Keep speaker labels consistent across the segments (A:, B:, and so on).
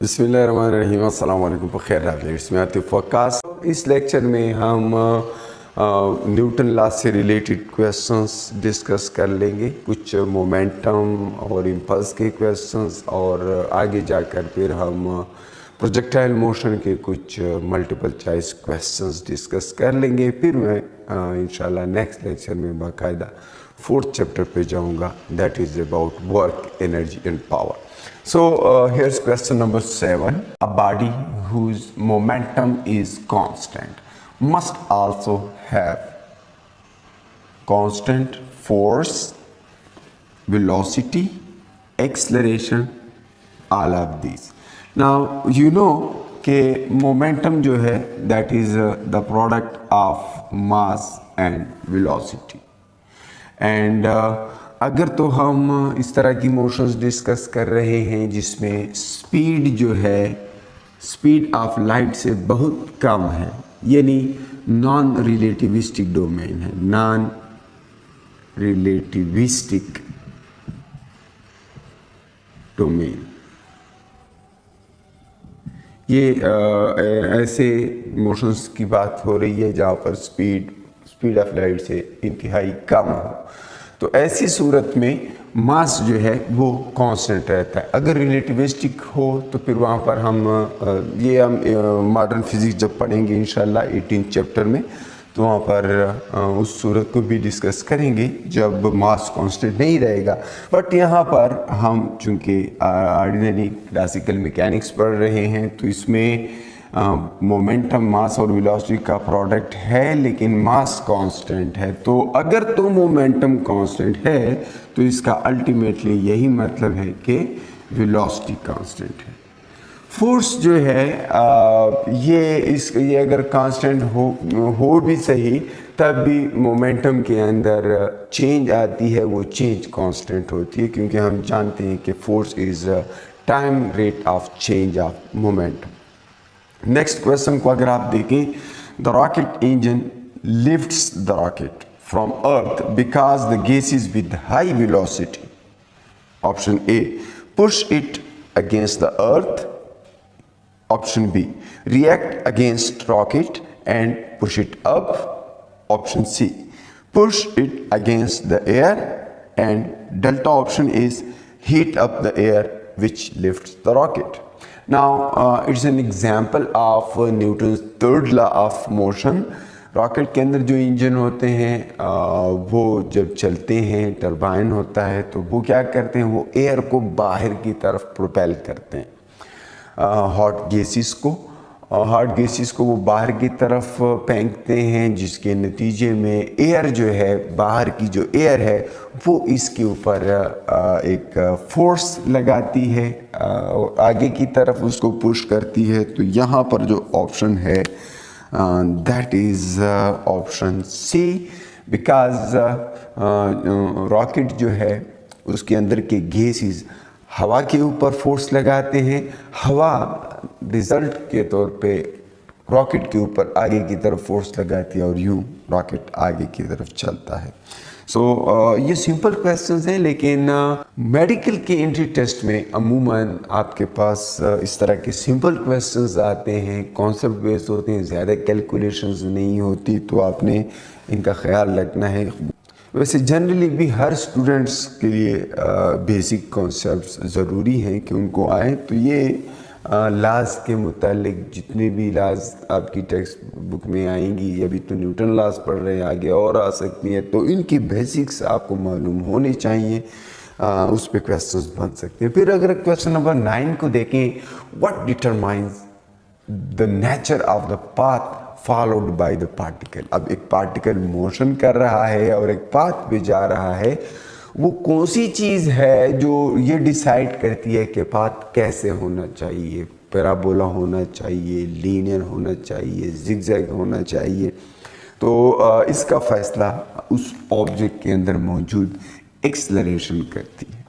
A: बिस्मिल्लाहिर्रहमानिर्रहीम अस्सलाम वालेकुम बखैर इसमें आतिफ वक्कास। इस लेक्चर में हम न्यूटन लॉ से रिलेटेड क्वेश्चंस डिस्कस कर लेंगे, कुछ मोमेंटम और इम्पल्स के क्वेश्चंस, और आगे जाकर फिर हम प्रोजेक्टाइल मोशन के कुछ मल्टीपल चॉइस क्वेश्चंस डिस्कस कर लेंगे। फिर मैं इंशाल्लाह नेक्स्ट लेक्चर में बाकायदा फोर्थ चैप्टर पे जाऊंगा, that is about work, energy and power. So here's question number 7. A body whose momentum is constant must also have constant force, velocity, acceleration, all of these. Now you know कि momentum जो है that is the product of mass and velocity. And अगर तो हम इस तरह की motions discuss कर रहे हैं जिसमें स्पीड जो है स्पीड ऑफ लाइट से बहुत कम है, यानी नॉन रिलेटिविस्टिक डोमेन है, नॉन रिलेटिविस्टिक डोमेन, ये ऐसे मोशंस की बात हो रही है जहाँ पर स्पीड ऑफ लाइट से इंतहाई कम हो, तो ऐसी सूरत में मास जो है वो कांस्टेंट रहता है। अगर रिलेटिविस्टिक हो तो फिर वहाँ पर हम मॉडर्न फिजिक्स जब पढ़ेंगे इंशाल्लाह 18 चैप्टर में, तो वहाँ पर उस सूरत को भी डिस्कस करेंगे जब मास कांस्टेंट नहीं रहेगा। बट यहाँ पर हम चूँकि ऑर्डिनरी क्लासिकल मैकेनिक्स पढ़ रहे हैं तो इसमें मोमेंटम मास और वेलोसिटी का प्रोडक्ट है, लेकिन मास कांस्टेंट है। तो अगर तो मोमेंटम कांस्टेंट है तो इसका अल्टीमेटली यही मतलब है कि वेलोसिटी कांस्टेंट है। फोर्स जो है ये अगर कांस्टेंट हो भी सही, तब भी मोमेंटम के अंदर चेंज आती है, वो चेंज कांस्टेंट होती है, क्योंकि हम जानते हैं कि force is time rate of change of momentum. Next question को अगर आप देखें, the rocket engine lifts the rocket from earth because the gas is with high velocity. Option A, push it against the earth. Option B, react against rocket and push it up. Option C, push it against the air and delta option is heat up the air which lifts the rocket. Now it's an example of Newton's third law of motion. Rocket के अंदर जो engine होते हैं वो जब चलते हैं, turbine होता है, तो वो क्या करते हैं, वो एयर को बाहर की तरफ प्रोपेल करते हैं, हॉट गैसेस को वो बाहर की तरफ फेंकते हैं, जिसके नतीजे में एयर जो है, बाहर की जो एयर है वो इसके ऊपर एक फोर्स लगाती है और आगे की तरफ उसको पुश करती है। तो यहाँ पर जो ऑप्शन है that is option C, because rocket जो है उसके अंदर के गैसेस हवा के ऊपर फोर्स लगाते हैं, हवा रिजल्ट के तौर पे रॉकेट के ऊपर आगे की तरफ फोर्स लगाती है और यूं रॉकेट आगे की तरफ चलता है। सो ये सिंपल क्वेश्चंस हैं, लेकिन मेडिकल के एंट्री टेस्ट में अमूमन आपके पास इस तरह के सिंपल क्वेश्चंस आते हैं, कॉन्सेप्ट बेस्ड होते हैं, ज़्यादा कैलकुलेशंस नहीं होती, तो आपने इनका ख्याल रखना है। वैसे जनरली भी हर स्टूडेंट्स के लिए बेसिक कॉन्सेप्ट्स ज़रूरी हैं कि उनको आए। तो ये लॉज के मुतालिक जितने भी लॉज आपकी टेक्स्ट बुक में आएंगी, अभी तो न्यूटन लॉज पढ़ रहे हैं, आगे और आ सकती हैं, तो इनकी बेसिक्स आपको मालूम होने चाहिए, उस पर क्वेश्चंस बन सकते हैं। फिर अगर क्वेश्चन नंबर 9 को देखें, what determines the nature of the path followed by the particle. अब एक पार्टिकल मोशन कर रहा है और एक पाथ पे जा रहा है, वो कौन सी चीज़ है जो ये डिसाइड करती है कि पाथ कैसे होना चाहिए, पैराबोला होना चाहिए, लीनियर होना चाहिए, जिगजैग होना चाहिए। तो इसका फैसला उस ऑब्जेक्ट के अंदर मौजूद एक्सेलरेशन करती है।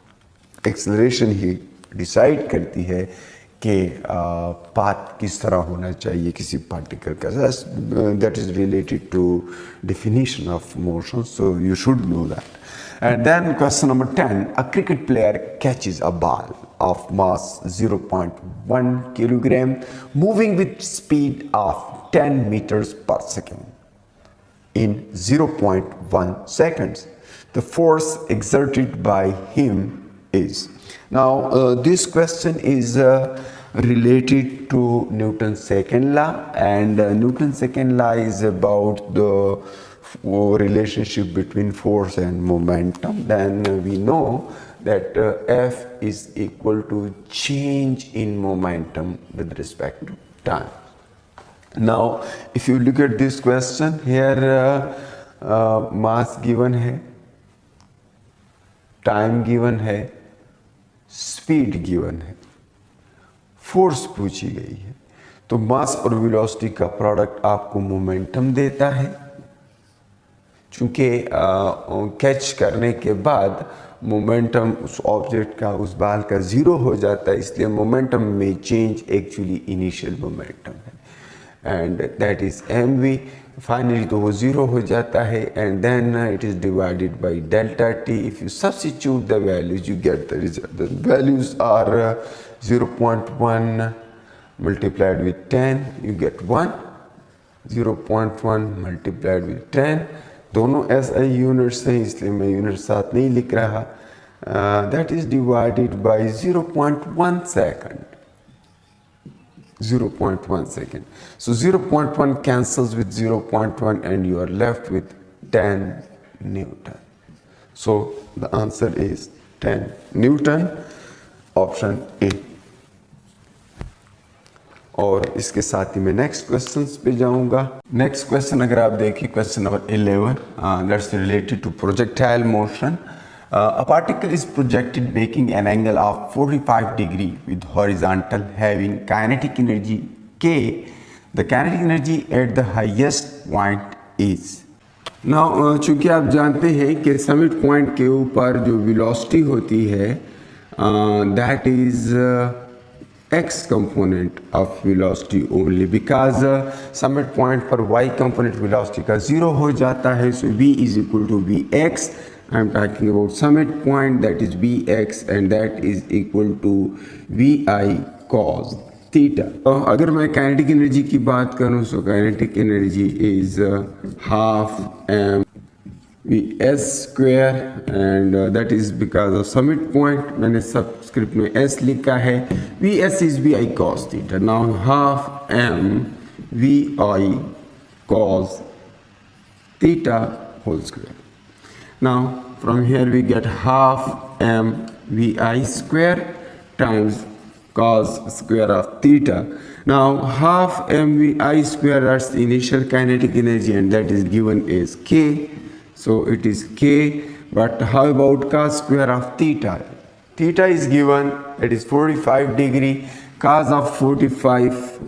A: एक्सेलरेशन ही डिसाइड करती है कि पाथ किस तरह होना चाहिए किसी पार्टिकल का। That is related to definition of motion, so you should know that. And then question number 10, a cricket player catches a ball of mass 0.1 kilogram moving with speed of 10 meters per second in 0.1 seconds. The force exerted by him is. Now this question is related to Newton's second law, and Newton's second law is about the relationship between force and momentum. Then we know that F is equal to change in momentum with respect to time. Now if you look at this question here, mass given है, time given है, speed given है, force पूछी गई है, तो मास और velocity का product आपको मोमेंटम देता है। चूंकि कैच करने के बाद मोमेंटम उस ऑब्जेक्ट का, उस बाल का ज़ीरो हो जाता है, इसलिए मोमेंटम में चेंज एक्चुअली इनिशियल मोमेंटम है, and that is mv। Finally तो वो ज़ीरो हो जाता है, and then it is divided by delta T. If you substitute the values you get the result. The values are 0.1 multiplied with 10 you get 1, 0.1 multiplied with 10, दोनों SI units हैं इसलिए मैं unit साथ नहीं लिख रहा। That is divided by 0.1 second, 0.1 second. So 0.1 cancels with 0.1 and you are left with 10 Newton. So the answer is 10 Newton, option A. और इसके साथ ही मैं नेक्स्ट क्वेश्चन पे जाऊंगा। नेक्स्ट क्वेश्चन अगर आप देखिए, question number 11, that's related to projectile motion. A particle is projected making an angle of 45 degree with horizontal having kinetic energy K. The kinetic energy at the highest point is. Now चूँकि आप जानते हैं कि summit point के ऊपर जो velocity होती है that is x component of velocity only, because summit point पर y component velocity का 0 हो जाता है, so v is equal to vx. I am talking about summit point, that is Vx, and that is equal to Vi cos theta. अगर मैं kinetic energy की बात करूँ, so kinetic energy is half m Vs square, and that is because of summit point. मैंने subscript में s लिखा है, Vs is Vi cos theta. Now half m Vi cos theta whole square. Now from here we get half m Vi square times cos square of theta. Now half m Vi square, that's the initial kinetic energy, and that is given as k, so it is k. But how about cos square of theta? Theta is given, it is 45 degree, cos of 45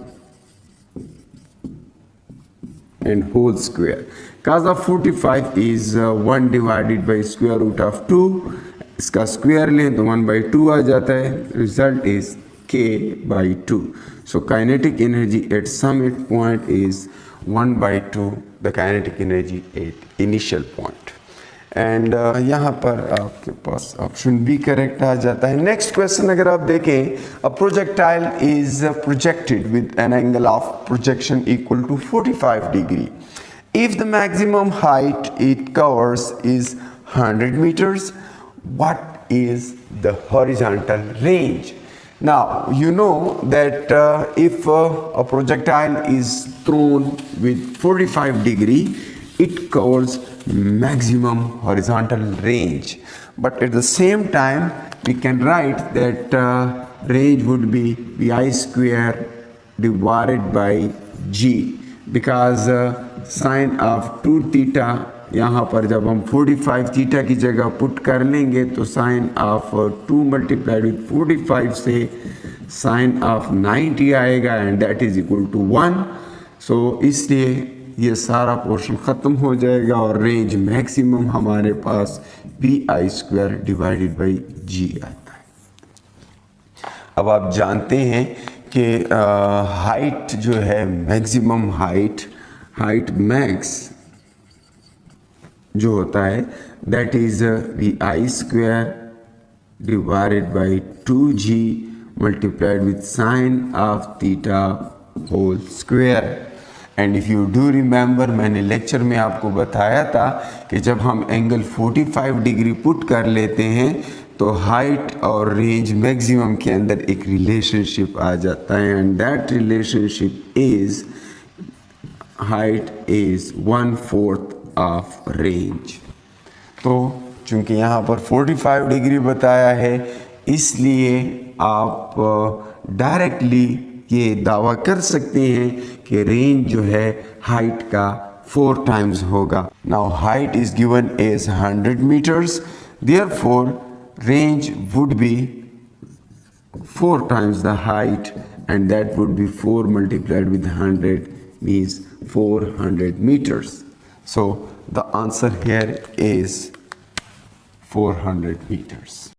A: and whole square. Cos of 45 is 1 divided by square root of 2. इसका square लें तो 1/2 आ जाता है। Result is k/2. So kinetic energy at summit point is 1/2 the kinetic energy at initial point. And यहाँ पर आपके पास option B correct आ जाता है। नेक्स्ट क्वेश्चन अगर आप देखें, a projectile is projected with an angle of projection equal to 45 degree. If the maximum height it covers is 100 meters, what is the horizontal range? Now, you know that if a projectile is thrown with 45 degree, it covers maximum horizontal range. But at the same time, we can write that range would be Vi square divided by G, because sine of 2 theta, यहाँ पर जब हम 45 theta की जगह put कर लेंगे तो sign of 2 multiplied with 45 से साइन ऑफ 90 आएगा, and that is equal to 1। So इसलिए ये सारा पोर्शन ख़त्म हो जाएगा और रेंज मैक्सिमम हमारे पास Vi square divided by G आता है। अब आप जानते हैं कि हाइट जो है, मैक्सिमम हाइट मैक्स जो होता है that is Vi square divided by 2g multiplied with sine of theta whole square. And if you do remember, मैंने लेक्चर में आपको बताया था कि जब हम एंगल 45 डिग्री पुट कर लेते हैं तो हाइट और रेंज मैक्सिमम के अंदर एक रिलेशनशिप आ जाता है, and that relationship is height is 1/4 of range. तो चूँकि यहाँ पर 45 डिग्री बताया है, इसलिए आप डायरेक्टली ये दावा कर सकते हैं कि रेंज जो है हाइट का 4 टाइम्स होगा. Now height is given as 100 metres, therefore range would be 4 times the height, and that would be 4 multiplied with 100 means 400 meters. So the answer here is 400 meters.